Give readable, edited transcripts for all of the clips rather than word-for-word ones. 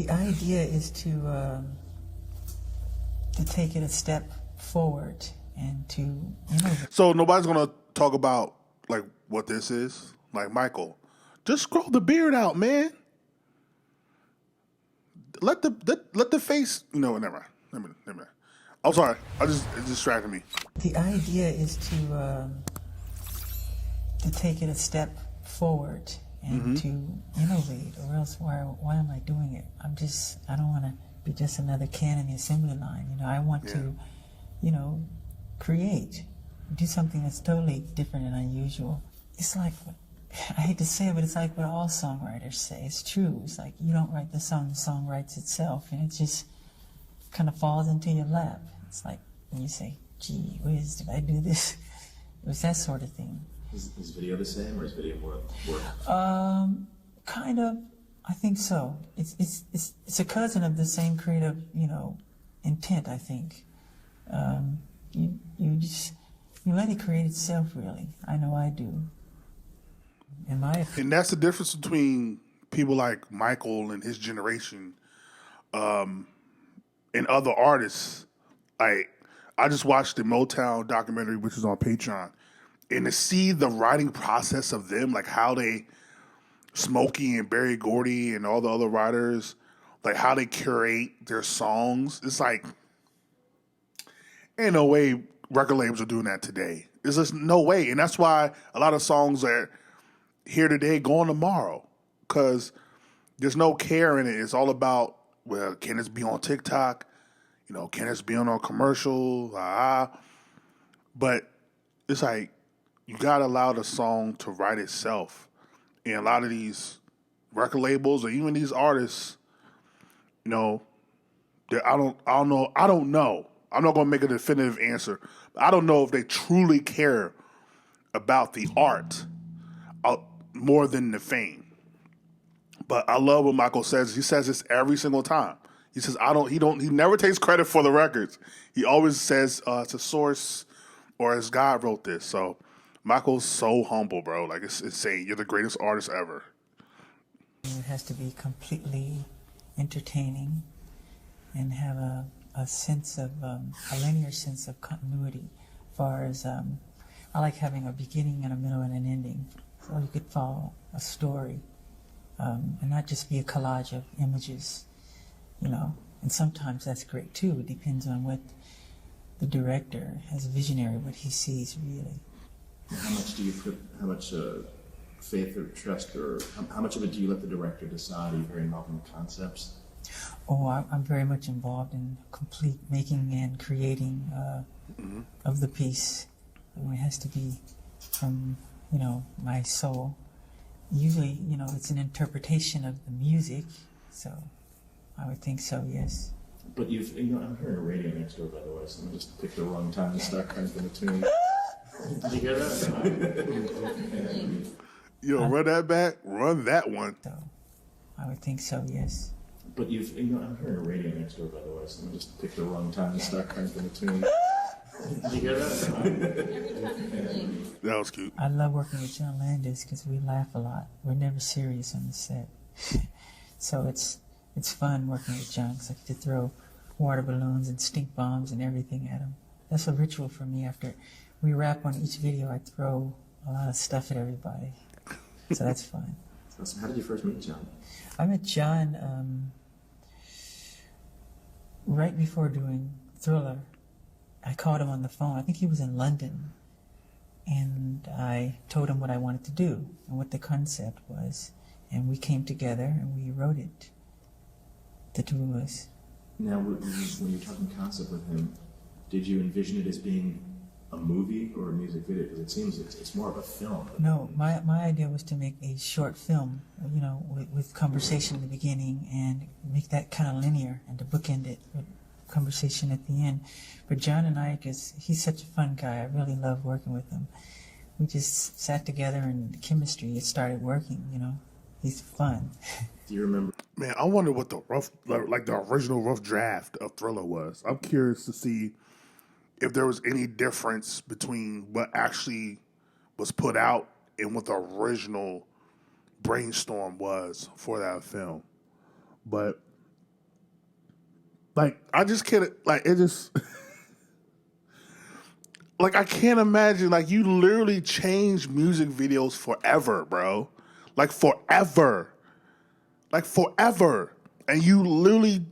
The idea is to take it a step forward and to innovate. So nobody's gonna talk about like what this is. Like Michael, just grow the beard out, man. Let the face. No, never mind. Never mind. I'm sorry. It distracted me. The idea is to take it a step forward and to innovate, or else why am I doing it? I don't want to be just another can in the assembly line. I want to, create, do something that's totally different and unusual. It's like, I hate to say it, but it's like what all songwriters say. It's true. It's like you don't write the song writes itself, and it just kind of falls into your lap. It's like when you say, gee whiz, did I do this? It was that sort of thing. Is video the same, or is video more work? Kind of. I think so. It's a cousin of the same creative, intent. I think. You let it create itself. Really, I know I do. And that's the difference between people like Michael and his generation, and other artists. Like, I just watched the Motown documentary, which is on Patreon, and to see the writing process of them, like how they, Smokey and Berry Gordy and all the other writers, like how they curate their songs. It's like, ain't no way record labels are doing that today. There's just no way. And that's why a lot of songs are here today, gone tomorrow, because there's no care in it. It's all about, well, can this be on TikTok? Can this be on a commercial? But it's like, you got to allow the song to write itself. And a lot of these record labels or even these artists, I don't know. I'm not going to make a definitive answer. But I don't know if they truly care about the art more than the fame. But I love what Michael says. He says this every single time. He says, he never takes credit for the records. He always says it's a source or as God wrote this. So Michael's so humble, bro. Like, it's insane. You're the greatest artist ever. It has to be completely entertaining and have a sense of, a linear sense of continuity. As far as, I like having a beginning and a middle and an ending. So you could follow a story and not just be a collage of images, And sometimes that's great too. It depends on what the director has visionary, what he sees really. How much do you put, faith or trust, or how much of it do you let the director decide? Are you very involved in the concepts? Oh, I'm very much involved in complete making and creating of the piece. It has to be from, my soul. Usually, it's an interpretation of the music, so I would think so, yes. But I'm hearing a radio next door, by the way, so I just picked the wrong time to start cranking the tune. Did you hear that? Run that back. Run that one. So, I would think so, yes. But I'm hearing a radio next door, by the way, so I just picked the wrong time to start cranking the tune. Did you hear that? That was cute. I love working with John Landis because we laugh a lot. We're never serious on the set. So it's fun working with John because I get to throw water balloons and stink bombs and everything at him. That's a ritual for me. After we wrap on each video, I throw a lot of stuff at everybody. So that's fun. So how did you first meet John? I met John right before doing Thriller. I called him on the phone. I think he was in London. And I told him what I wanted to do and what the concept was. And we came together and we wrote it, the two of us. Now, when you're talking concept with him, did you envision it as being a movie or a music video? Because it seems it's more of a film. No, my idea was to make a short film, with conversation in the beginning and make that kind of linear and to bookend it with conversation at the end. But John and I, because he's such a fun guy, I really love working with him. We just sat together and the chemistry, it started working, He's fun. Do you remember? Man, I wonder what the original rough draft of Thriller was. I'm curious to see if there was any difference between what actually was put out and what the original brainstorm was for that film. But Like, I just can't, like, it just, like, I can't imagine, like, you literally change music videos forever, bro. Like, forever. Like, forever. And you literally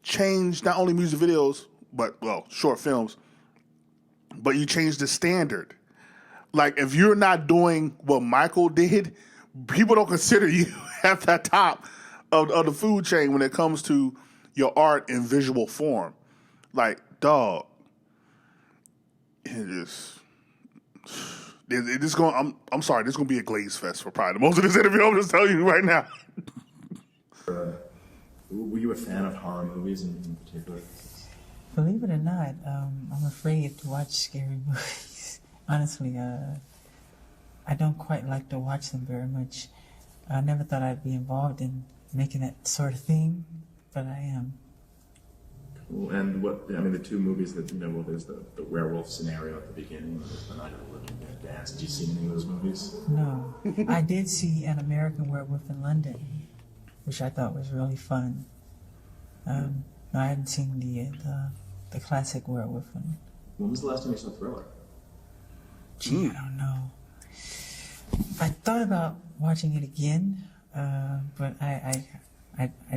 change not only music videos, but, well, short films, but you change the standard. Like, if you're not doing what Michael did, people don't consider you at the top of the food chain when it comes to your art in visual form. Like, dog, it just, I'm sorry, this is going to be a glaze fest for probably most of this interview. I'm just telling you right now. Were you a fan of horror movies in particular? Believe it or not, I'm afraid to watch scary movies. Honestly, I don't quite like to watch them very much. I never thought I'd be involved in making that sort of thing, but I am. Cool. And the two movies that, there's the werewolf scenario at the beginning, The Night of the Living Dead Dance. Did you see any of those movies? No. I did see An American Werewolf in London, which I thought was really fun. No, I hadn't seen the classic werewolf one. When was the last time you saw Thriller? Gee, I don't know. I thought about watching it again, but I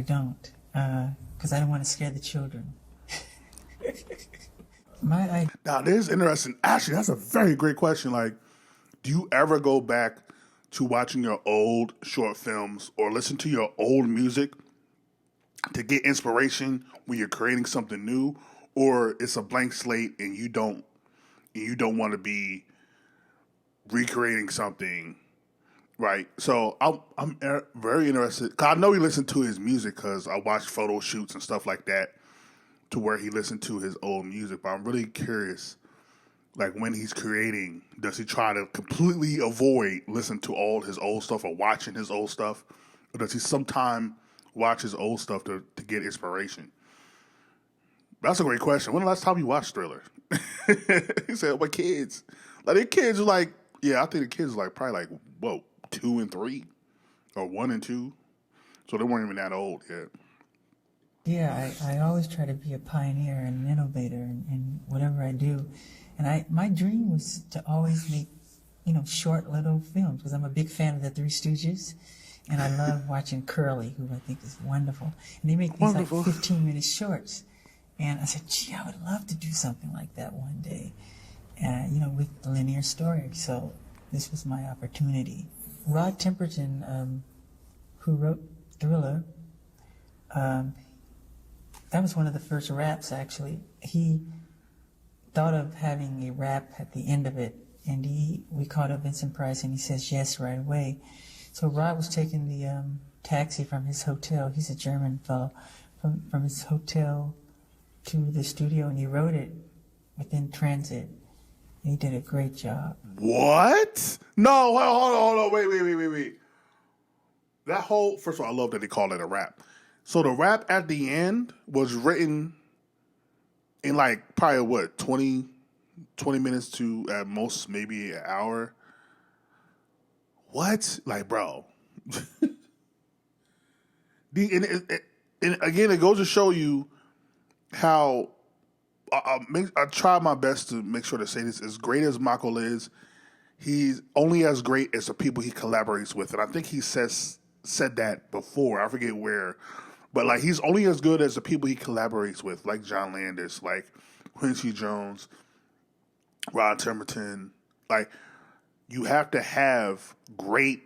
don't, because I don't want to scare the children. Now, this is interesting. Actually, that's a very great question. Like, do you ever go back to watching your old short films or listen to your old music to get inspiration when you're creating something new, or it's a blank slate and you don't want to be recreating something, right? So I'm very interested. 'Cause I know he listened to his music because I watched photo shoots and stuff like that to where he listened to his old music. But I'm really curious, like, when he's creating, does he try to completely avoid listening to all his old stuff or watching his old stuff? Or does he sometime watch his old stuff to get inspiration? That's a great question. When the last time you watched Thriller? He said, my kids. Like, their kids are like, yeah, I think the kids are like probably like, whoa, 2 and 3 or 1 and 2. So they weren't even that old yet. Yeah, I always try to be a pioneer and an innovator in whatever I do. And my dream was to always make, short little films, because I'm a big fan of the Three Stooges. And I love watching Curly, who I think is wonderful. And they make these like 15-minute shorts. And I said, gee, I would love to do something like that one day, with a linear story. So this was my opportunity. Rod Temperton, who wrote Thriller, that was one of the first raps, actually. He thought of having a rap at the end of it, and we called up Vincent Price, and he says yes right away. So Rod was taking the taxi from his hotel. He's a German fellow. From his hotel to the studio, and he wrote it within transit. And he did a great job. What? No, hold on, wait. That whole, first of all, I love that they called it a rap. So the rap at the end was written in like probably 20 minutes to at most maybe an hour. What? Like, bro. And again, it goes to show you how I try my best to make sure to say this. As great as Michael is, he's only as great as the people he collaborates with. And I think he said that before. I forget where. But, like, he's only as good as the people he collaborates with, like John Landis, like Quincy Jones, Rod Temperton. Like, you have to have great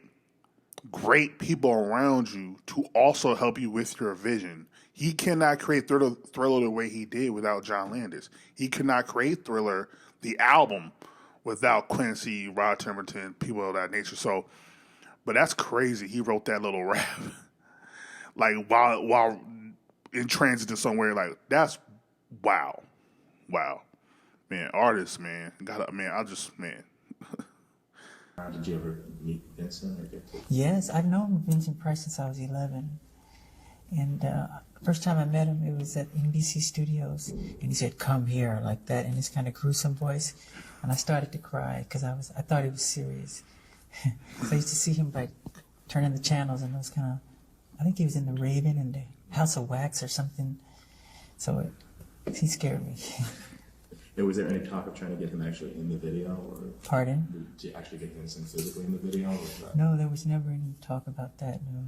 people around you to also help you with your vision. He cannot create Thriller the way he did without John Landis. He could not create Thriller, the album, without Quincy, Rod Temperton, people of that nature. So, but that's crazy. He wrote that little rap, like while in transit to somewhere. Like, that's wow, man. Artists, man. Man. Did you ever meet Vincent or get to? Yes, I've known Vincent Price since I was 11. And first time I met him, it was at NBC Studios. And he said, come here, like that, in his kind of gruesome voice. And I started to cry because I thought he was serious. So I used to see him, like, turning the channels and those kind of, I think he was in The Raven and the House of Wax or something. So he scared me. Yeah, was there any talk of trying to get him actually in the video, or Pardon? did you actually get him sing physically in the video? Or was that... No, there was never any talk about that, no.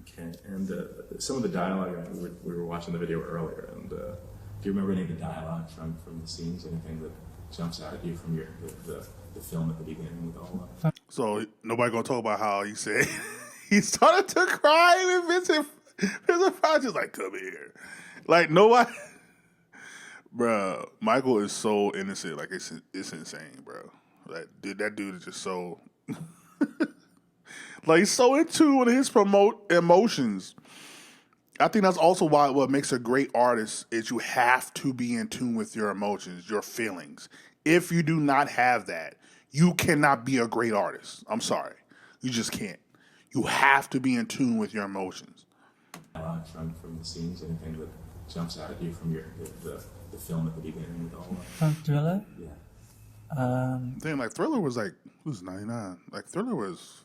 Okay, and some of the dialogue, we were watching the video earlier, and do you remember any of the dialogue from the scenes? Anything that jumps out at you from the film at the beginning with all of it? So nobody gonna talk about how he said he started to cry and Vincent Price is like, come here. Like nobody. Bruh, Michael is so innocent. Like it's insane, bro. Like that dude is just so like he's so in tune with his emotions. I think that's also why what makes a great artist is you have to be in tune with your emotions, your feelings. If you do not have that, you cannot be a great artist. I'm sorry. You just can't. You have to be in tune with your emotions. From the scenes, anything that jumps out at you from the film at the beginning with all of it? From Thriller? Yeah. Damn, like Thriller was like, it was 99. Like Thriller was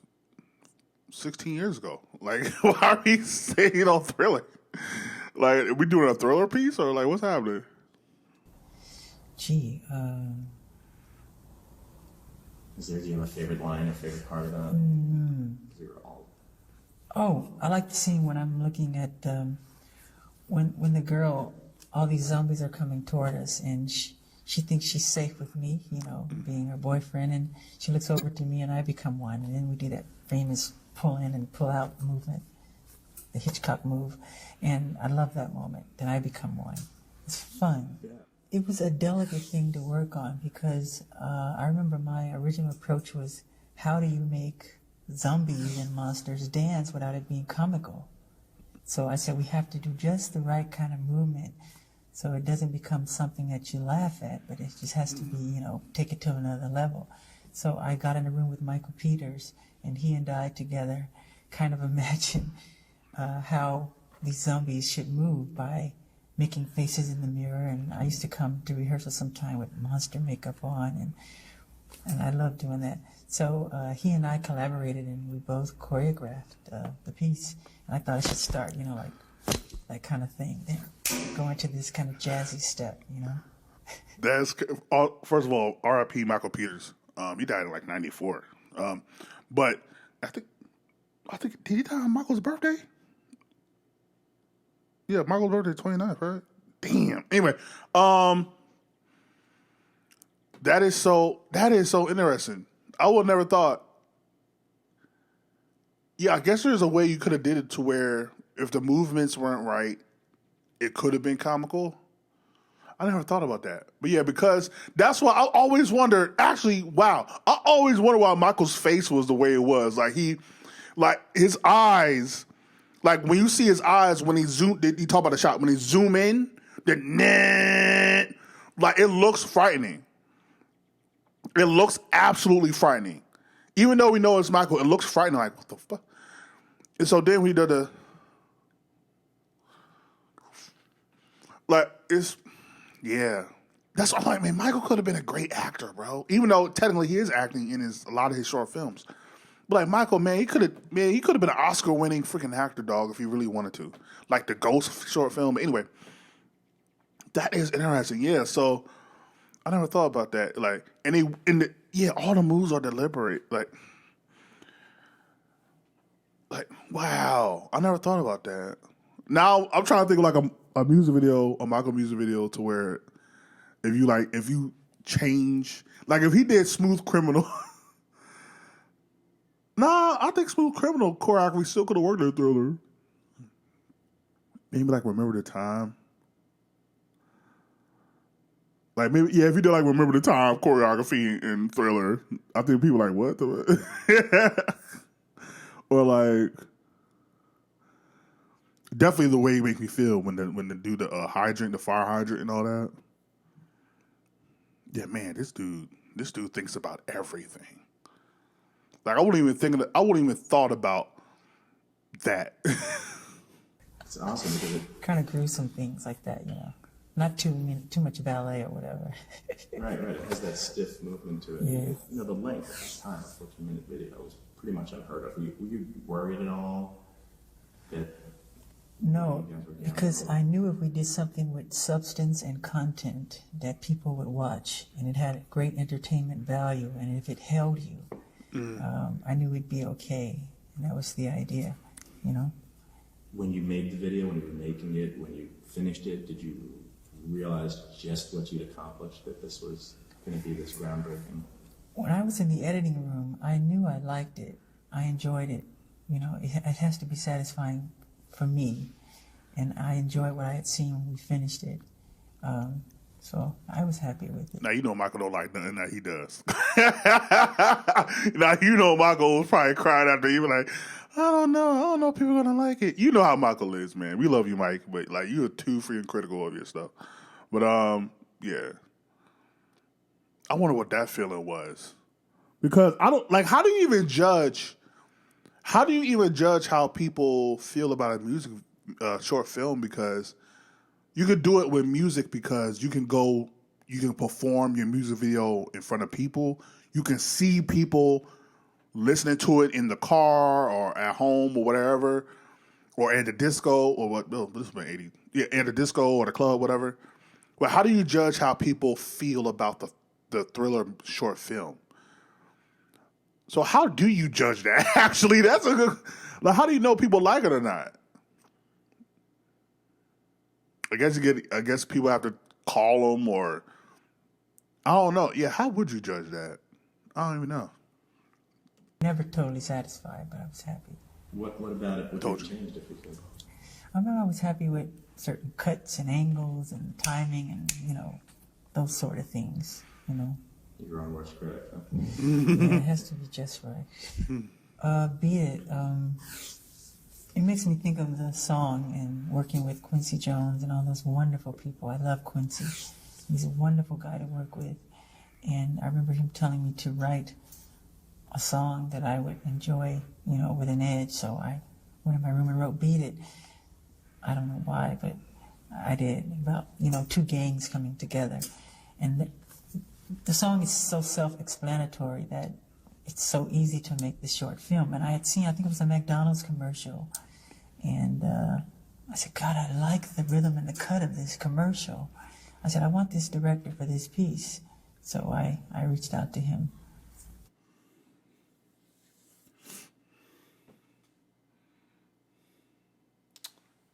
16 years ago. Like, why are we saying on Thriller? Like, are we doing a Thriller piece or like what's happening? Gee, do you have a favorite line or favorite part of that? Oh, I like the scene when I'm looking at when the girl, all these zombies are coming toward us, and she thinks she's safe with me, you know, being her boyfriend, and she looks over to me, and I become one, and then we do that famous pull in and pull out movement, the Hitchcock move, and I love that moment. Then I become one. It's fun. Yeah. It was a delicate thing to work on because I remember my original approach was, how do you make zombies and monsters dance without it being comical? So I said we have to do just the right kind of movement so it doesn't become something that you laugh at, but it just has to be, you know, take it to another level. So I got in a room with Michael Peters, and he and I together kind of imagined how these zombies should move by making faces in the mirror. And I used to come to rehearsal sometime with monster makeup on, and I love doing that. So he and I collaborated, and we both choreographed the piece. And I thought I should start, you know, like that kind of thing. Then go into this kind of jazzy step, you know. That's first of all, R.I.P. Michael Peters. He died in like '94. But I think did he die on Michael's birthday? Yeah, Michael's birthday 29th, right? Damn. Anyway, that is so interesting. I would never thought. Yeah, I guess there's a way you could have did it to where if the movements weren't right, it could have been comical. I never thought about that. But yeah, because that's why I always wondered, actually, wow. I always wondered why Michael's face was the way it was. Like his eyes, like when you see his eyes when he talk about the shot, when he zoom in, like it looks frightening. It looks absolutely frightening. Even though we know it's Michael, it looks frightening. Like, what the fuck? And so then we did yeah. That's all I mean. Michael could have been a great actor, bro. Even though technically he is acting in a lot of his short films. But like Michael, man, he could have been an Oscar-winning freaking actor, dog, if he really wanted to. Like the Ghost short film. But anyway, that is interesting. Yeah, so I never thought about that. Like, all the moves are deliberate. Like, wow, I never thought about that. Now I'm trying to think of like a music video, a Michael music video, to where if you change, like if he did Smooth Criminal. Nah, I think Smooth Criminal choreography still could have worked in Thriller. Maybe like Remember the Time. Like maybe, yeah, if you did like Remember the Time choreography in Thriller, I think people are like, what the or like definitely the way he makes me feel when they do the hydrant, the fire hydrant and all that. Yeah, man, this dude thinks about everything. Like I wouldn't even thought about that. It's awesome because it Kind of gruesome things like that, you know. Not too much ballet or whatever. right. It has that stiff movement to it. Yeah. You know, the length of the time, a 14-minute video, was pretty much unheard of. Were you worried at all that No, You guys were down because for- I knew if we did something with substance and content that people would watch, and it had great entertainment value, and if it held you, I knew we'd be okay. And that was the idea, you know. When you made the video, when you were making it, when you finished it, did you realize just what you'd accomplished, that this was going to be this groundbreaking? When I was in the editing room, I knew I liked it. I enjoyed it. You know, it has to be satisfying for me. And I enjoyed what I had seen when we finished it. So I was happy with it. Now, you know Michael don't like nothing that he does. Now, you know Michael was probably crying after he was like, I don't know if people are going to like it. You know how Michael is, man. We love you, Mike, but like you're too freaking critical of your stuff. But yeah. I wonder what that feeling was. Because I don't, like, how do you even judge how people feel about a music short film? Because you could do it with music because you can perform your music video in front of people. You can see people listening to it in the car or at home or whatever, or at the disco or what? No, this has been 80. Yeah, at the disco or the club, whatever. Well, how do you judge how people feel about the Thriller short film? So how do you judge that? Actually, that's a good. Like, how do you know people like it or not? I guess people have to call them, or I don't know. Yeah, how would you judge that? I don't even know. Never totally satisfied, but I was happy. What about it would Told have you. changed if you could? I remember I was happy with certain cuts and angles and timing and, you know, those sort of things, you know. Your own worst critic, huh? Yeah, it has to be just right. Beat It. It makes me think of the song and working with Quincy Jones and all those wonderful people. I love Quincy. He's a wonderful guy to work with. And I remember him telling me to write a song that I would enjoy, you know, with an edge. So I went in my room and wrote Beat It. I don't know why, but I did. About, you know, two gangs coming together. And the song is so self-explanatory that it's so easy to make this short film. And I had seen, I think it was a McDonald's commercial. And I said, God, I like the rhythm and the cut of this commercial. I said, I want this director for this piece. So I reached out to him.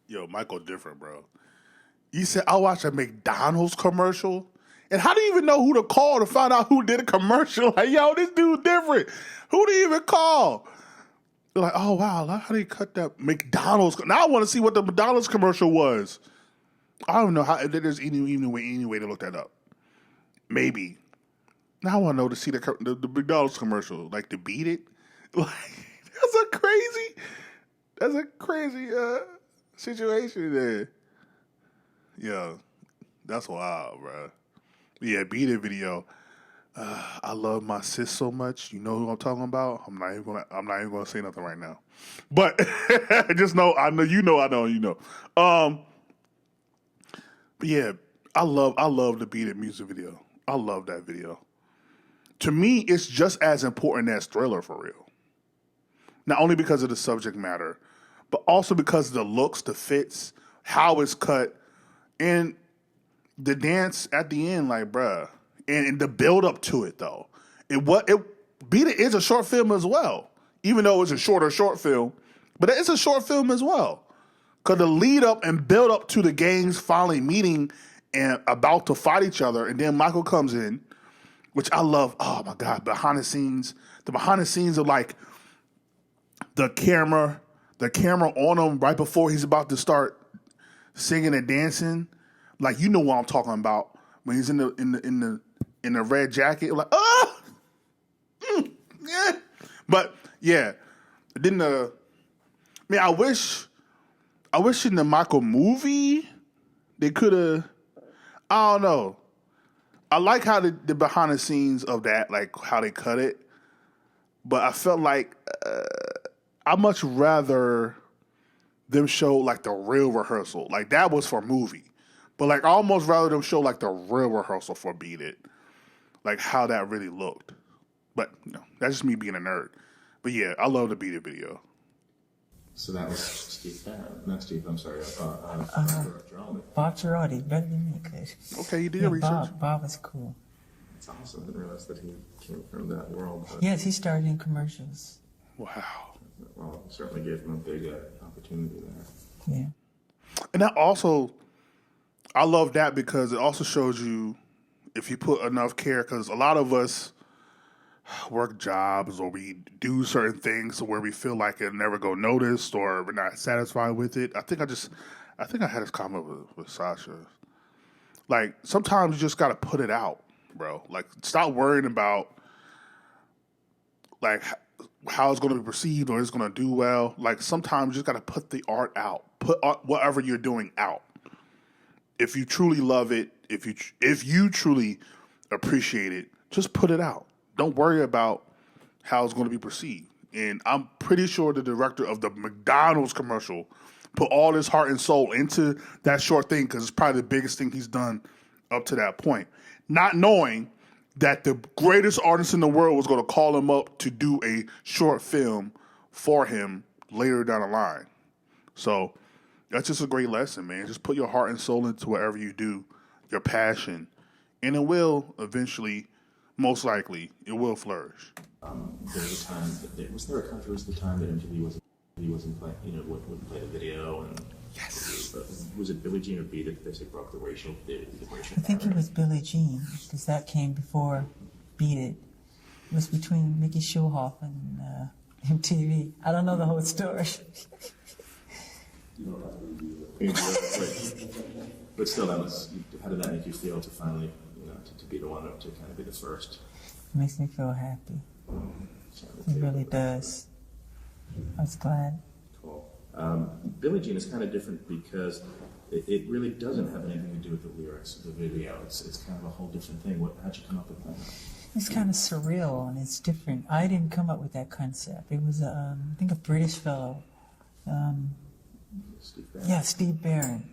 Yo, Michael different, bro. You said, I watched a McDonald's commercial? And how do you even know who to call to find out who did a commercial? Like, yo, this dude different. Who do you even call? They're like, oh, wow, how do you cut that McDonald's? Now I want to see what the McDonald's commercial was. I don't know how, if there's any way to look that up. Maybe. Now I want to know to see the McDonald's commercial, like to Beat It. Like, that's a crazy situation there. Yeah, that's wild, bro. Yeah, Beat It video. I love my sis so much. You know who I'm talking about. I'm not even gonna say nothing right now. But just know, I know you know. But yeah, I love the Beat It music video. I love that video. To me, it's just as important as Thriller, for real. Not only because of the subject matter, but also because of the looks, the fits, how it's cut, and the dance at the end, like, bruh. And the build up to it, though. Beat It is a short film as well. Even though it's a short film. But it's a short film as well. Because the lead up and build up to the gangs finally meeting and about to fight each other. And then Michael comes in, which I love. Oh, my God. Behind the scenes. The behind the scenes of, like, the camera on him right before he's about to start singing and dancing. Like, you know what I'm talking about. When he's in the red jacket, like, yeah. But yeah, then I wish in the Michael movie they could have. I don't know. I like how the behind the scenes of that, like how they cut it, but I felt like I'd much rather them show like the real rehearsal. Like that was for movie. But like I almost rather them show like the real rehearsal for Beat It. Like how that really looked. But you know, that's just me being a nerd. But yeah, I love the Beat It video. So that was Steve Barron. Not Steve, I'm sorry. Geraldi. Bob Girardi, better than me, cause Okay, you did your research. Bob was cool. It's awesome. I didn't realize that he came from that world. But, Yes, he started in commercials. Wow. well, it certainly gave him a big opportunity there. Yeah. And that also, I love that because it also shows you if you put enough care, because a lot of us work jobs or we do certain things where we feel like it'll never go noticed or we're not satisfied with it. I think I had this comment with Sasha. Like, sometimes you just got to put it out, bro. Like, stop worrying about, like, how it's going to be perceived or it's going to do well. Like, sometimes you just got to put the art out. Put whatever you're doing out. If you truly love it, if you truly appreciate it, just put it out. Don't worry about how it's going to be perceived. And I'm pretty sure the director of the McDonald's commercial put all his heart and soul into that short thing because it's probably the biggest thing he's done up to that point. Not knowing that the greatest artist in the world was going to call him up to do a short film for him later down the line. So that's just a great lesson, man. Just put your heart and soul into whatever you do, your passion, and it will eventually, most likely, it will flourish. There was a time. Was there a controversy at the time that MTV wasn't playing? Wouldn't play the video and. Yes. Was it Billie Jean or Beat It that basically broke the racial I think it was Billie Jean, because that came before Beat It. It was between Mickey Schulhoff and MTV. I don't know the whole story. But still, how did that make you feel to finally, to be the one to kind of be the first? It makes me feel happy. It really does. I was glad. Cool. Billie Jean is kind of different because it really doesn't have anything to do with the lyrics of the video. It's kind of a whole different thing. How'd you come up with that? It's kind of surreal and it's different. I didn't come up with that concept. It was, I think, a British fellow. Steve Barron. Yeah, Steve Barron.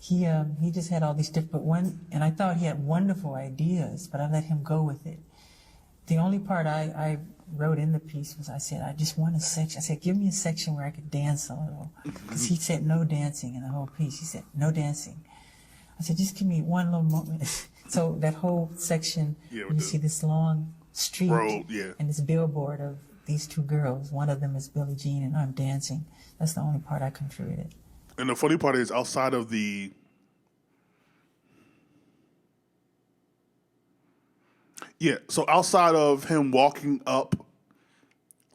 He just had all these different and I thought he had wonderful ideas, but I let him go with it. The only part I wrote in the piece was I said, I just want a section. I said, give me a section where I could dance a little. Because he said no dancing in the whole piece. He said, no dancing. I said, just give me one little moment. So that whole section, you see this long street and this billboard of these two girls. One of them is Billie Jean and I'm dancing. That's the only part I contributed. And the funny part is outside of the... Yeah, so outside of him walking up,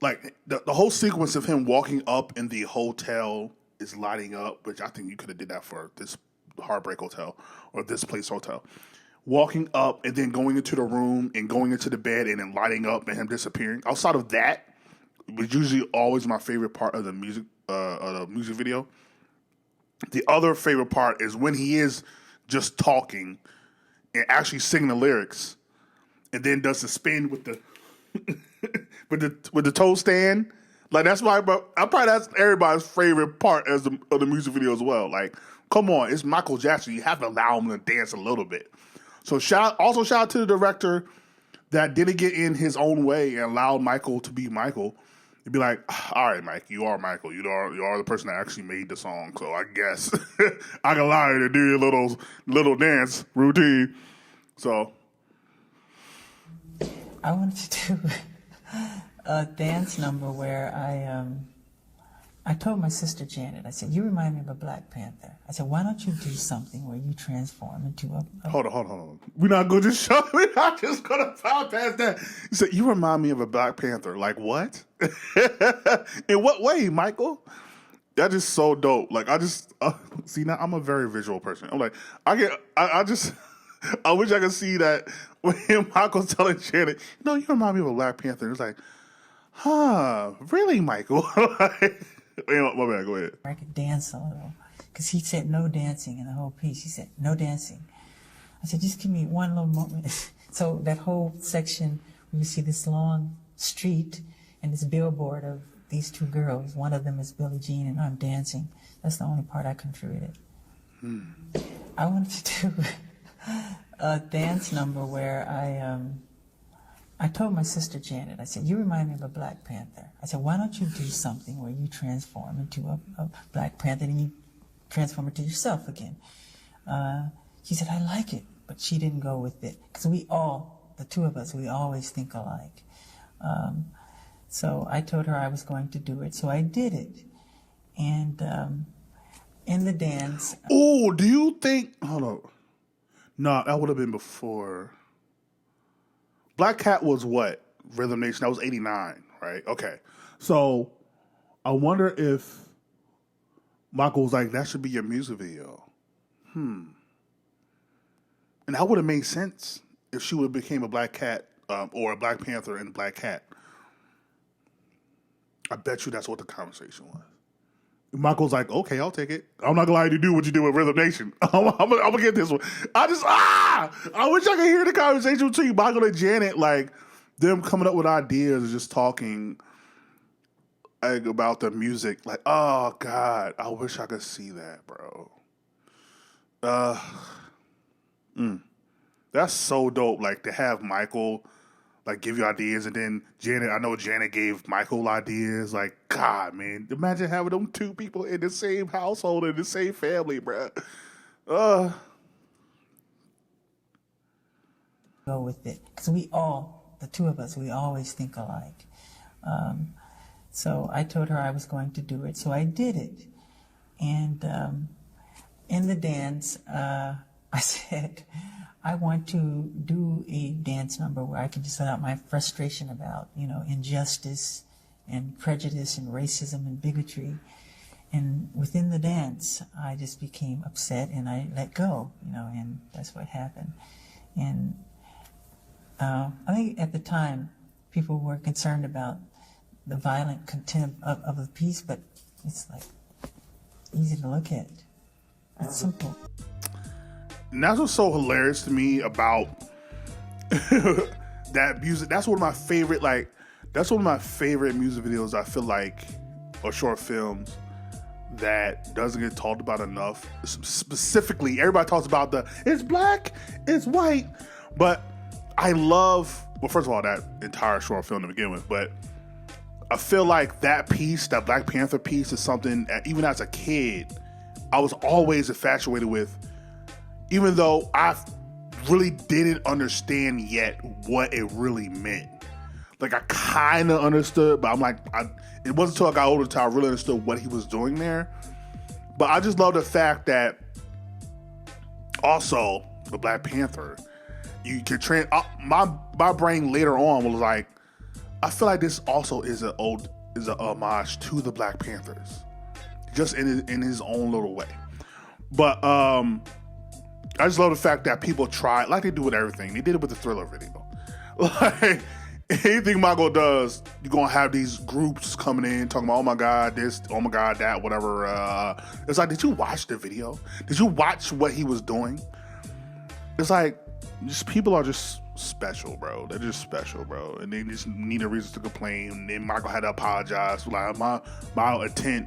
like the whole sequence of him walking up in the hotel is lighting up, which I think you could have did that for this Heartbreak Hotel or This Place Hotel. Walking up and then going into the room and going into the bed and then lighting up and him disappearing. Outside of that, was usually always my favorite part of the music video. The other favorite part is when he is just talking and actually singing the lyrics. And then does the spin with the with the toe stand. Like that's that's everybody's favorite part of the music video as well. Like, come on, it's Michael Jackson. You have to allow him to dance a little bit. So shout out to the director that didn't get in his own way and allowed Michael to be Michael. You'd be like, all right, Mike, you are Michael. You are the person that actually made the song. So I guess I can allow you to do your little dance routine. So. I wanted to do a dance number where I told my sister Janet, I said, you remind me of a Black Panther. I said, why don't you do something where you transform into a... Hold on. We're not going to bypass that. You said, you remind me of a Black Panther. Like what? In what way, Michael? That is so dope. Like I just, see now I'm a very visual person. I'm like, I wish I could see that when Michael's telling Janet, you remind me of a Black Panther. It's like, really, Michael? My bad, go ahead. I could dance a little. Because he said no dancing in the whole piece. He said, no dancing. I said, just give me one little moment. So that whole section where you see this long street and this billboard of these two girls. One of them is Billie Jean and I'm dancing. That's the only part I contributed. I wanted to do a dance number where I told my sister Janet, I said, you remind me of a Black Panther. I said, why don't you do something where you transform into a Black Panther and you transform into yourself again? She said, I like it, but she didn't go with it. Because the two of us, we always think alike. So I told her I was going to do it, so I did it. And in the dance... Oh, do you think... Hold on. No, that would have been before... Black Cat was what? Rhythm Nation. That was 89, right? Okay. So I wonder if Michael was like, that should be your music video. And that would have made sense if she would have became a Black Cat or a Black Panther and Black Cat. I bet you that's what the conversation was. Michael's like, okay, I'll take it. I'm not gonna lie to do what you did with Rhythm Nation. I'm gonna get this one. I wish I could hear the conversation between Michael and Janet, like them coming up with ideas and just talking like, about the music. Like, oh God, I wish I could see that, bro. That's so dope. Like to have Michael like give you ideas, and then Janet. I know Janet gave Michael ideas. Like, God, man, imagine having them two people in the same household in the same family, bro. Go with it, because the two of us, we always think alike. So I told her I was going to do it, so I did it. And in the dance, I said, I want to do a dance number where I can just let out my frustration about, injustice and prejudice and racism and bigotry. And within the dance, I just became upset and I let go, and that's what happened. And I think at the time, people were concerned about the violent contempt of the piece, but it's like easy to look at. It's simple. And that's what's so hilarious to me about that music. That's one of my favorite, music videos, I feel like, or short films that doesn't get talked about enough. Specifically, everybody talks about it's black, it's white, but I love, well, first of all, that entire short film to begin with, but I feel like that piece, that Black Panther piece, is something that even as a kid, I was always infatuated with, even though I really didn't understand yet what it really meant. Like, I kind of understood, but I'm like, it wasn't until I got older until I really understood what he was doing there. But I just love the fact that also the Black Panther, you can my brain later on was like, I feel like this also is an homage to the Black Panthers, just in his own little way. But I just love the fact that people try, like they do with everything. They did it with the Thriller video. Like, anything Michael does, you're going to have these groups coming in talking about, oh my God, this, oh my God, that, whatever. It's like, did you watch the video? Did you watch what he was doing? It's like, just people are just special, bro. They're just special, bro. And they just need a reason to complain. And then Michael had to apologize. Like, my intent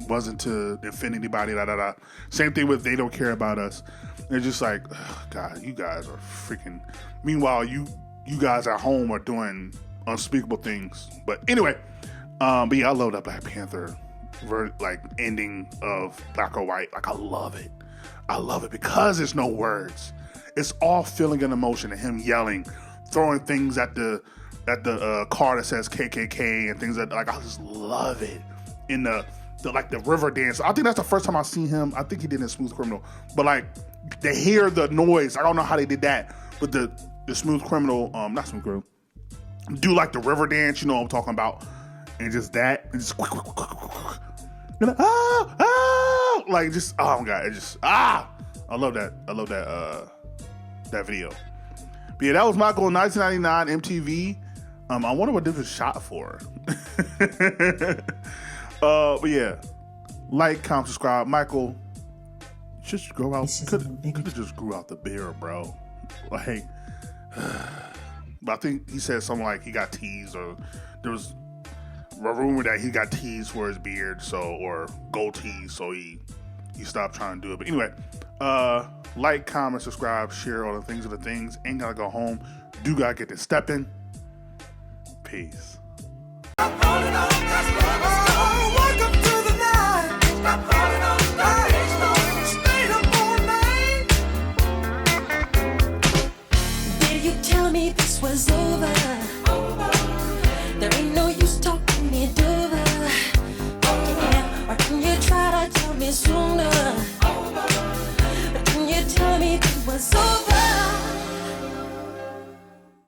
wasn't to defend anybody, Same thing with They Don't Care About Us. They're just like, oh, God, you guys are freaking... Meanwhile, you guys at home are doing unspeakable things. But anyway, but yeah, I love that Black Panther ending of Black or White. Like, I love it. I love it because there's no words. It's all feeling and emotion and him yelling, throwing things at the car that says KKK and things that, like, I just love it. In the river dance. I think that's the first time I've seen him. I think he did in Smooth Criminal. But like, they hear the noise. I don't know how they did that. But the Smooth Criminal, not Smooth Criminal, do like the river dance, you know what I'm talking about. And just that. And just like, like just, oh my God. It just, I love that. I love that video. But yeah, that was Michael in 1999 MTV. I wonder what this was shot for. But yeah, like, comment, subscribe. Michael, just grow out. Could have just grew out the beard, bro. Like, but I think he said something like he got teased, or there was a rumor that he got teased for his beard, or goatee, so he stopped trying to do it. But anyway, like, comment, subscribe, share all the things. Ain't gotta go home. Do gotta get this stepping. Peace. Did you tell me this was over?